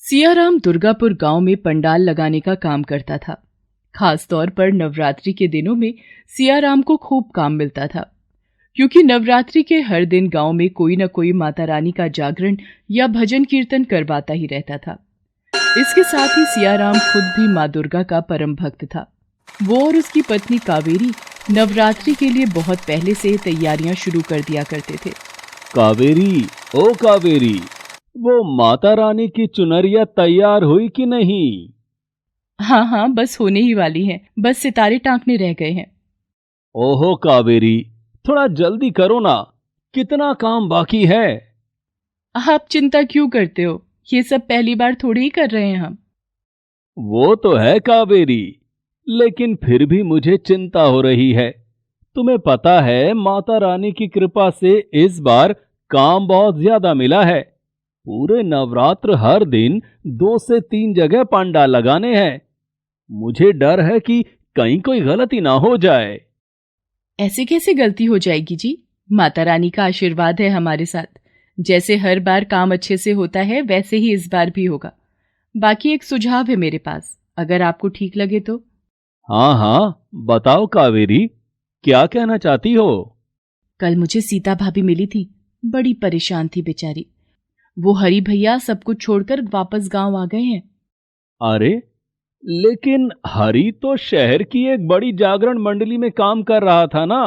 सियाराम दुर्गापुर गांव में पंडाल लगाने का काम करता था। खास तौर पर नवरात्रि के दिनों में सियाराम को खूब काम मिलता था, क्योंकि नवरात्रि के हर दिन गांव में कोई न कोई माता रानी का जागरण या भजन कीर्तन करवाता ही रहता था। इसके साथ ही सियाराम खुद भी माँ दुर्गा का परम भक्त था। वो और उसकी पत्नी कावेरी नवरात्रि के लिए बहुत पहले से तैयारियां शुरू कर दिया करते थे। कावेरी, ओ कावेरी, वो माता रानी की चुनरिया तैयार हुई कि नहीं? हाँ, बस होने ही वाली है, बस सितारे टांकने रह गए हैं। ओहो कावेरी, थोड़ा जल्दी करो ना, कितना काम बाकी है। आप चिंता क्यों करते हो? ये सब पहली बार थोड़ी ही कर रहे हैं हम। वो तो है कावेरी, लेकिन फिर भी मुझे चिंता हो रही है। तुम्हें पता है, माता रानी की कृपा से इस बार काम बहुत ज्यादा मिला है। पूरे नवरात्र हर दिन 2 से 3 जगह पंडाल लगाने हैं। मुझे डर है कि कहीं कोई गलती ना हो जाए। ऐसे कैसे गलती हो जाएगी जी? माता रानी का आशीर्वाद है हमारे साथ। जैसे हर बार काम अच्छे से होता है, वैसे ही इस बार भी होगा। बाकी एक सुझाव है मेरे पास, अगर आपको ठीक लगे तो। हाँ हाँ, बताओ कावेरी, क्या कहना चाहती हो? कल मुझे सीता भाभी मिली थी, बड़ी परेशान थी बेचारी। वो हरी भैया सब कुछ छोड़कर वापस गांव आ गए हैं। अरे, लेकिन हरी तो शहर की एक बड़ी जागरण मंडली में काम कर रहा था ना,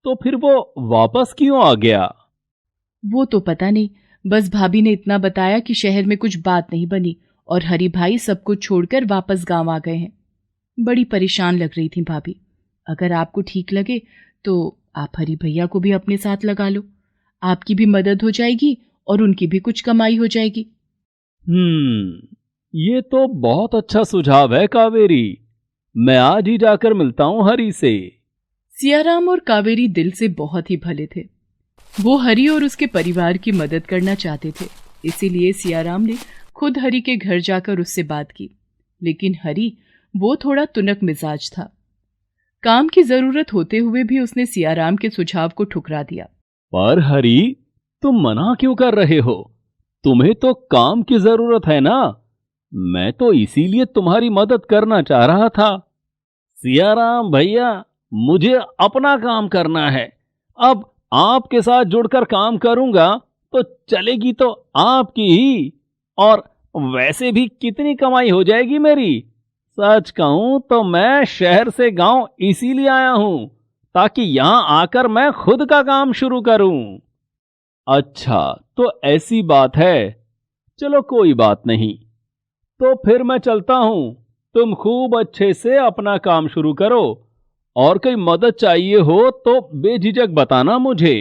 तो फिर वो वापस क्यों आ गया? वो तो पता नहीं, बस भाभी ने इतना बताया कि शहर में कुछ बात नहीं बनी और हरी भाई सब कुछ छोड़कर वापस गांव आ गए हैं। बड़ी परेशान लग रही थी भाभी। अगर आपको ठीक लगे तो आप हरी भैया को भी अपने साथ लगा लो। आपकी भी मदद हो जाएगी और उनकी भी कुछ कमाई हो जाएगी। ये तो बहुत अच्छा सुझाव है कावेरी। मैं आज ही जाकर मिलता हूँ हरी से। सियाराम और कावेरी दिल से बहुत ही भले थे। वो हरी और उसके परिवार की मदद करना चाहते थे। इसीलिए सियाराम ने खुद हरी के घर जाकर उससे बात की। लेकिन हरी वो थोड़ा तुनक मिजाज था। काम की जरूरत होते हुए भी उसने सियाराम के सुझाव को ठुकरा दिया। पर हरी, तुम मना क्यों कर रहे हो? तुम्हें तो काम की जरूरत है ना। मैं तो इसीलिए तुम्हारी मदद करना चाह रहा था। सियाराम भैया, मुझे अपना काम करना है। अब आपके साथ जुड़कर काम करूंगा तो चलेगी तो आपकी ही, और वैसे भी कितनी कमाई हो जाएगी मेरी। सच कहूं तो मैं शहर से गांव इसीलिए आया हूं, ताकि यहां आकर मैं खुद का काम शुरू करूं। अच्छा, तो ऐसी बात है। चलो कोई बात नहीं, तो फिर मैं चलता हूं। तुम खूब अच्छे से अपना काम शुरू करो, और कोई मदद चाहिए हो तो बेझिझक बताना मुझे।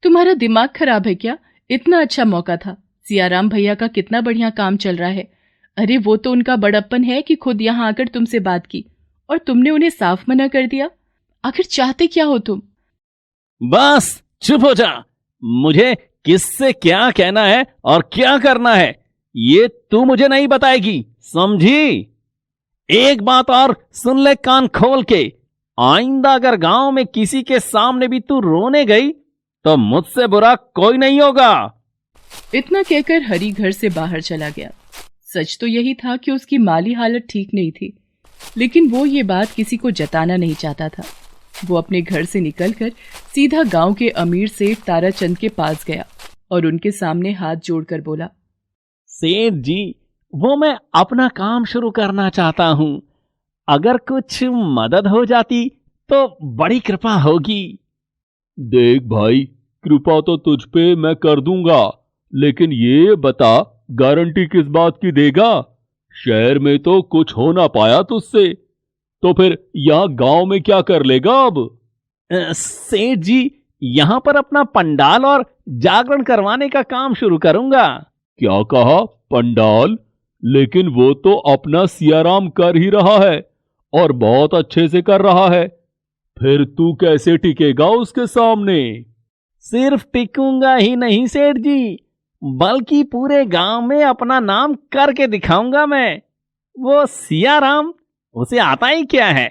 तुम्हारा दिमाग खराब है क्या? इतना अच्छा मौका था। सियाराम भैया का कितना बढ़िया काम चल रहा है। अरे वो तो उनका बड़प्पन है कि खुद यहाँ आकर तुमसे बात की और तुमने उन्हें साफ मना कर दिया। आखिर चाहते क्या हो तुम? बस चुप हो जा। मुझे किससे क्या कहना है और क्या करना है, ये तू मुझे नहीं बताएगी, समझी? एक बात और सुन ले कान खोल के। आइंदा अगर गांव में किसी के सामने भी तू रोने गई तो मुझसे बुरा कोई नहीं होगा। इतना कहकर हरी घर से बाहर चला गया। सच तो यही था कि उसकी माली हालत ठीक नहीं थी, लेकिन वो ये बात किसी को जताना नहीं चाहता था। वो अपने घर से निकलकर सीधा गांव के अमीर सेठ ताराचंद के पास गया और उनके सामने हाथ जोड़कर बोला, सेठ जी, वो मैं अपना काम शुरू करना चाहता हूं। अगर कुछ मदद हो जाती तो बड़ी कृपा होगी। देख भाई, कृपा तो तुझ पे मैं कर दूंगा, लेकिन ये बता, गारंटी किस बात की देगा? शहर में तो कुछ हो ना पाया तुझसे, तो फिर यहाँ गांव में क्या कर लेगा अब? सेठ जी, यहाँ पर अपना पंडाल और जागरण करवाने का काम शुरू करूंगा। क्या कहा? पंडाल? लेकिन वो तो अपना सियाराम कर ही रहा है, और बहुत अच्छे से कर रहा है। फिर तू कैसे टिकेगा उसके सामने? सिर्फ टिकूंगा ही नहीं सेठ जी, बल्कि पूरे गांव में अपना नाम करके दिखाऊंगा मैं। वो सियाराम, उसे आता ही क्या है?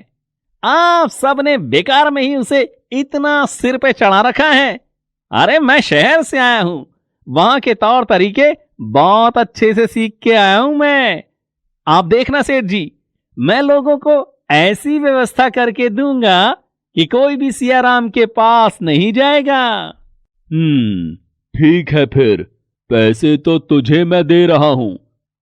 आप सबने बेकार में ही उसे इतना सिर पे चढ़ा रखा है। अरे मैं शहर से आया हूं, वहां के तौर तरीके बहुत अच्छे से सीख के आया हूं मैं। आप देखना सेठ जी, मैं लोगों को ऐसी व्यवस्था करके दूंगा कि कोई भी सियाराम के पास नहीं जाएगा। ठीक है फिर, पैसे तो तुझे मैं दे रहा हूं,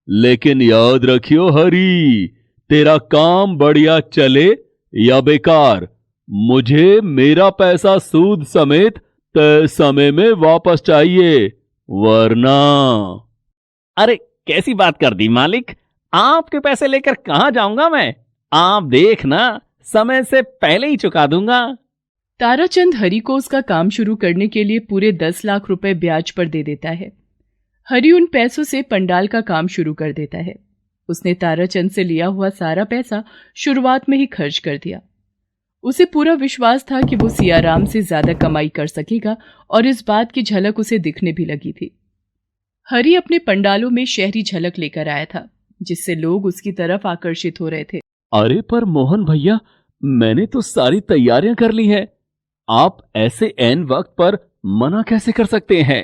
लेकिन याद रखियो हरी, तेरा काम बढ़िया चले या बेकार, मुझे मेरा पैसा सूद समेत तय समय में वापस चाहिए, वरना। अरे कैसी बात कर दी मालिक, आपके पैसे लेकर कहां जाऊंगा मैं? आप देखना, समय से पहले ही चुका दूंगा। ताराचंद हरि को उसका काम शुरू करने के लिए पूरे 10 लाख रुपए ब्याज पर दे देता है। हरि उन पैसों से पंडाल का काम शुरू कर देता है। उसने ताराचंद से लिया हुआ सारा पैसा शुरुआत में ही खर्च कर दिया। उसे पूरा विश्वास था कि वो सियाराम से ज्यादा कमाई कर सकेगा और इस बात की झलक उसे दिखने भी लगी थी। हरि अपने पंडालों में शहरी झलक लेकर आया था, जिससे लोग उसकी तरफ आकर्षित हो रहे थे। अरे पर मोहन भैया, मैंने तो सारी तैयारियां कर ली हैं, आप ऐसे ऐन वक्त पर मना कैसे कर सकते हैं?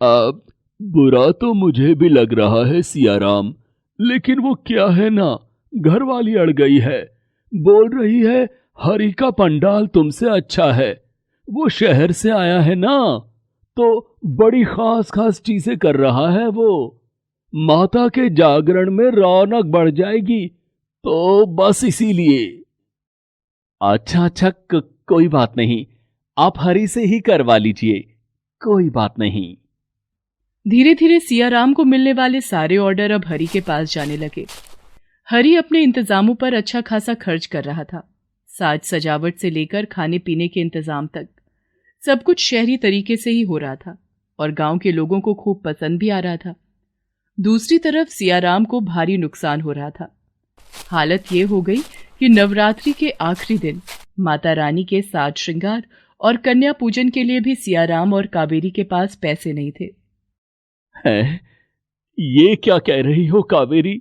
अब बुरा तो मुझे भी लग रहा है सियाराम, लेकिन वो क्या है ना, घर वाली अड़ गई है, बोल रही है हरि का पंडाल तुमसे अच्छा है। वो शहर से आया है ना, तो बड़ी खास खास चीजें कर रहा है वो। माता के जागरण में रौनक बढ़ जाएगी, तो बस इसीलिए। अच्छा, कोई बात नहीं, आप हरि से ही करवा लीजिए, कोई बात नहीं। धीरे धीरे सियाराम को मिलने वाले सारे ऑर्डर अब हरि के पास जाने लगे। हरि अपने इंतजामों पर अच्छा खासा खर्च कर रहा था। साज सजावट से लेकर खाने पीने के इंतजाम तक सब कुछ शहरी तरीके से ही हो रहा था और गांव के लोगों को खूब पसंद भी आ रहा था। दूसरी तरफ सियाराम को भारी नुकसान हो रहा था। हालत ये हो गई कि नवरात्रि के आखिरी दिन माता रानी के साज श्रृंगार और कन्या पूजन के लिए भी सियाराम और कावेरी के पास पैसे नहीं थे। है? ये क्या कह रही हो कावेरी?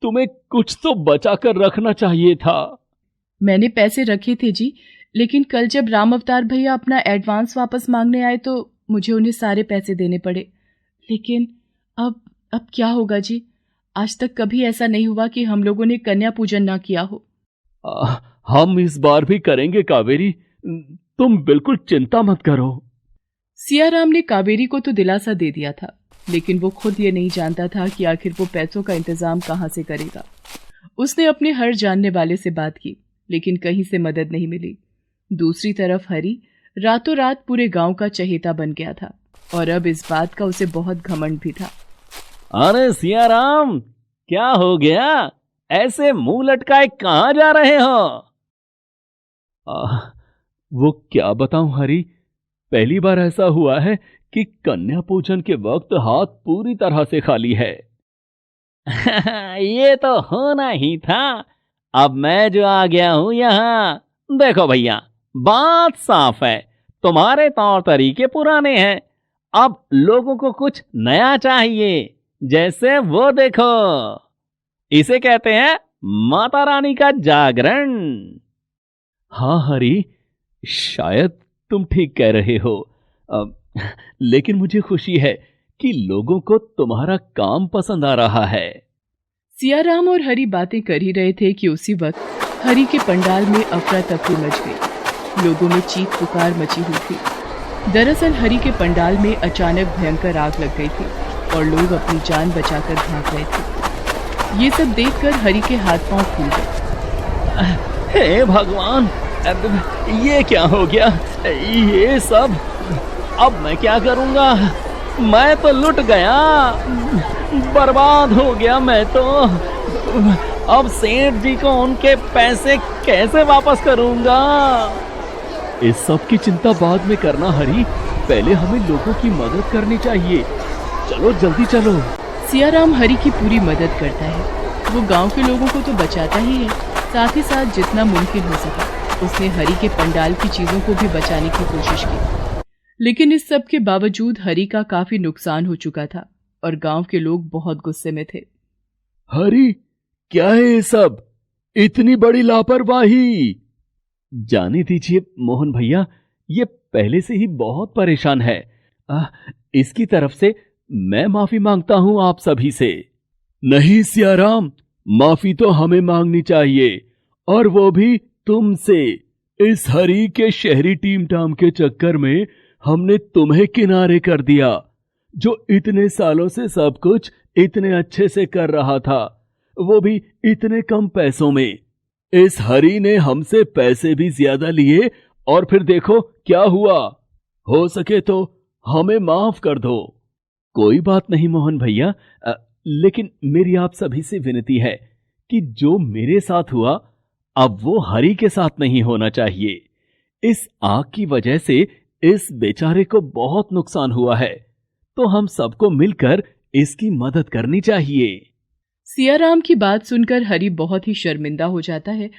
तुम्हें कुछ तो बचा कर रखना चाहिए था। मैंने पैसे रखे थे जी, लेकिन कल जब राम अवतार भैया अपना एडवांस वापस मांगने आए तो मुझे उन्हें सारे पैसे देने पड़े। लेकिन अब क्या होगा जी? आज तक कभी ऐसा नहीं हुआ कि हम लोगों ने कन्या पूजन ना किया हो। हम इस बार भी करेंगे कावेरी, तुम बिल्कुल चिंता मत करो। सियाराम ने कावेरी को तो दिलासा दे दिया था, लेकिन वो खुद ये नहीं जानता था कि आखिर वो पैसों का इंतजाम कहां से करेगा। उसने अपने हर जानने वाले से बात की, लेकिन कहीं से मदद नहीं मिली। दूसरी तरफ हरि रातों रात पूरे गांव का चहेता बन गया था और अब इस बात का उसे बहुत घमंड भी था। अरे सियाराम, क्या हो गया? ऐसे मुंह लटकाए कहां जा रहे हो? वो क्या बताऊं हरि, पहली बार ऐसा हुआ है कि कन्या पूजन के वक्त हाथ पूरी तरह से खाली है। ये तो होना ही था। अब मैं जो आ गया हूं यहां, देखो भैया, बात साफ है, तुम्हारे तौर तरीके पुराने हैं, अब लोगों को कुछ नया चाहिए। जैसे वो देखो, इसे कहते हैं माता रानी का जागरण। हाँ हरि, शायद तुम ठीक कह रहे हो, लेकिन मुझे खुशी है कि लोगों को तुम्हारा काम पसंद आ रहा है। सियाराम और हरि बातें कर ही रहे थे कि उसी वक्त हरि के पंडाल में अफरा तफरी मच गई। लोगों में चीख पुकार मची हुई थी। दरअसल हरि के पंडाल में अचानक भयंकर आग लग गई थी और लोग अपनी जान बचाकर भाग रहे थे। ये सब देखकर हरि के हाथ पांव फूल गए। हे भगवान, ये क्या हो गया? ये सब अब मैं क्या करूंगा? मैं तो लुट गया, बर्बाद हो गया मैं तो। अब सेठ जी को उनके पैसे कैसे वापस करूंगा? इस सब की चिंता बाद में करना हरि, पहले हमें लोगों की मदद करनी चाहिए। चलो जल्दी चलो। सियाराम हरि की पूरी मदद करता है। वो गांव के लोगों को तो बचाता ही है, साथ ही साथ जितना मुमकिन हो सका उसने हरि के पंडाल की चीजों को भी बचाने की कोशिश की। लेकिन इस सब के बावजूद हरि का काफी नुकसान हो चुका था और गांव के लोग बहुत गुस्से में थे। हरि, क्या है ये सब? इतनी बड़ी लापरवाही? जाने दीजिए मोहन भैया, ये पहले से ही बहुत परेशान है। इसकी तरफ से मैं माफी मांगता हूं आप सभी से। नहीं सियाराम, माफी तो हमें मांगनी चाहिए, और वो भी तुमसे। इस हरी के शहरी टीम टाम के चक्कर में हमने तुम्हें किनारे कर दिया, जो इतने सालों से सब कुछ इतने अच्छे से कर रहा था, वो भी इतने कम पैसों में। इस हरी ने हमसे पैसे भी ज्यादा लिए, और फिर देखो क्या हुआ। हो सके तो हमें माफ कर दो। कोई बात नहीं मोहन भैया, लेकिन मेरी आप सभी से विनती है कि जो मेरे साथ हुआ, अब वो हरी के साथ नहीं होना चाहिए। इस आग की वजह से इस बेचारे को बहुत नुकसान हुआ है, तो हम सबको मिलकर इसकी मदद करनी चाहिए। सियाराम की बात सुनकर हरी बहुत ही शर्मिंदा हो जाता है।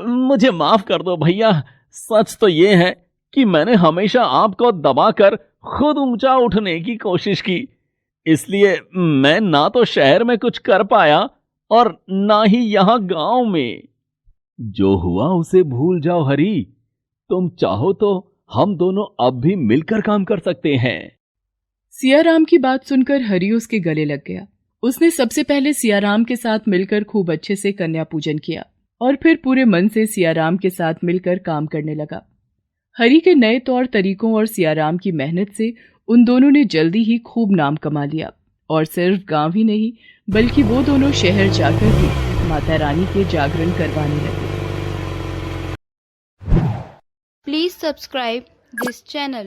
मुझे माफ कर दो भैया। सच तो ये है कि मैंने हमेशा आपको दबाकर खुद ऊंचा उठने की कोशिश की, इसलिए मैं ना तो शहर में कुछ कर पाया और ना ही यहां गांव में। जो हुआ उसे भूल जाओ हरी। तुम चाहो तो हम दोनों अब भी मिलकर काम कर सकते हैं। सियाराम की बात सुनकर हरी उसके गले लग गया। उसने सबसे पहले सियाराम के साथ मिलकर खूब अच्छे से कन्या पूजन किया, और फिर पूरे मन से सियाराम के साथ मिलकर काम करने लगा। हरी के नए तौर तरीकों और सियाराम की मेहनत से उन दोनों ने जल्दी ही खूब नाम कमा लिया, और सिर्फ गांव ही नहीं बल्कि वो दोनों शहर जाकर भी माता रानी के जागरण करवाने लगे। Please subscribe this channel.